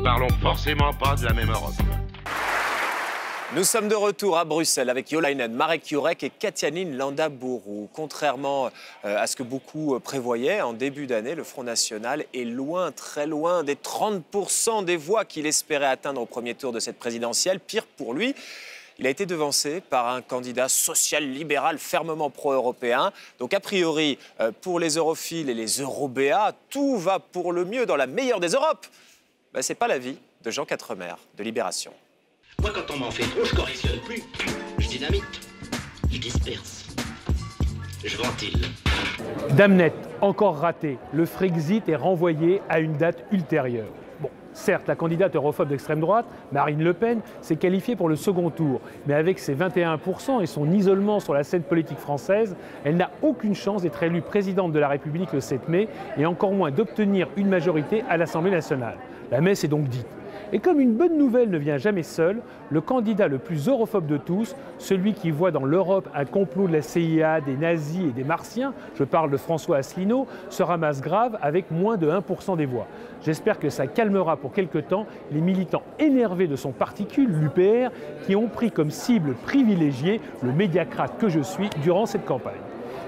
ne parlons forcément pas de la même Europe. Nous sommes de retour à Bruxelles avec Jo Leinen, Marek Jurek et Katianin Landaburu. Contrairement à ce que beaucoup prévoyaient, en début d'année, le Front National est loin, très loin des 30% des voix qu'il espérait atteindre au premier tour de cette présidentielle. Pire pour lui, il a été devancé par un candidat social-libéral fermement pro-européen. Donc a priori, pour les europhiles et les eurobéats, tout va pour le mieux dans la meilleure des Europes. Ben, ce n'est pas l'avis de Jean Quatremer de Libération. Moi, quand on m'en fait trop, je correctionne plus. Je dynamite, je disperse, je ventile. Damnette, encore raté. Le Frexit est renvoyé à une date ultérieure. Bon, certes, la candidate europhobe d'extrême droite, Marine Le Pen, s'est qualifiée pour le second tour. Mais avec ses 21% et son isolement sur la scène politique française, elle n'a aucune chance d'être élue présidente de la République le 7 mai et encore moins d'obtenir une majorité à l'Assemblée nationale. La messe est donc dite. Et comme une bonne nouvelle ne vient jamais seule, le candidat le plus europhobe de tous, celui qui voit dans l'Europe un complot de la CIA, des nazis et des martiens, je parle de François Asselineau, se ramasse grave avec moins de 1% des voix. J'espère que ça calmera pour quelque temps les militants énervés de son particule, l'UPR, qui ont pris comme cible privilégiée le médiacrate que je suis durant cette campagne.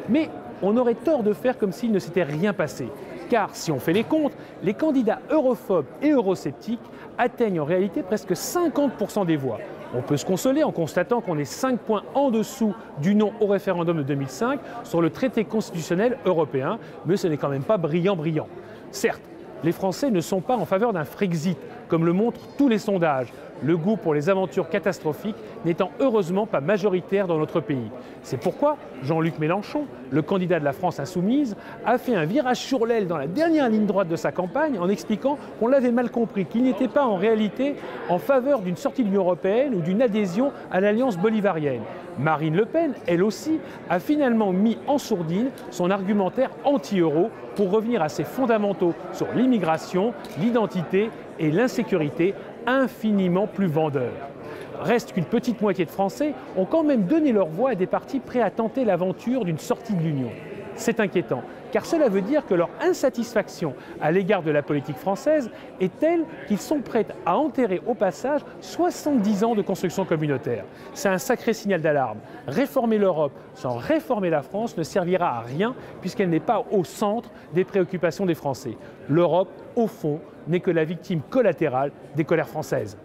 Mais on aurait tort de faire comme s'il ne s'était rien passé. Car si on fait les comptes, les candidats europhobes et eurosceptiques atteignent en réalité presque 50% des voix. On peut se consoler en constatant qu'on est 5 points en dessous du non au référendum de 2005 sur le traité constitutionnel européen, mais ce n'est quand même pas brillant. Certes, les Français ne sont pas en faveur d'un Frexit, comme le montrent tous les sondages, le goût pour les aventures catastrophiques n'étant heureusement pas majoritaire dans notre pays. C'est pourquoi Jean-Luc Mélenchon, le candidat de la France insoumise, a fait un virage sur l'aile dans la dernière ligne droite de sa campagne en expliquant qu'on l'avait mal compris, qu'il n'était pas en réalité en faveur d'une sortie de l'Union européenne ou d'une adhésion à l'alliance bolivarienne. Marine Le Pen, elle aussi, a finalement mis en sourdine son argumentaire anti-euro pour revenir à ses fondamentaux sur l'immigration, l'identité et l'insécurité, infiniment plus vendeurs. Reste qu'une petite moitié de Français ont quand même donné leur voix à des partis prêts à tenter l'aventure d'une sortie de l'Union. C'est inquiétant, car cela veut dire que leur insatisfaction à l'égard de la politique française est telle qu'ils sont prêts à enterrer au passage 70 ans de construction communautaire. C'est un sacré signal d'alarme. Réformer l'Europe sans réformer la France ne servira à rien puisqu'elle n'est pas au centre des préoccupations des Français. L'Europe, au fond, n'est que la victime collatérale des colères françaises.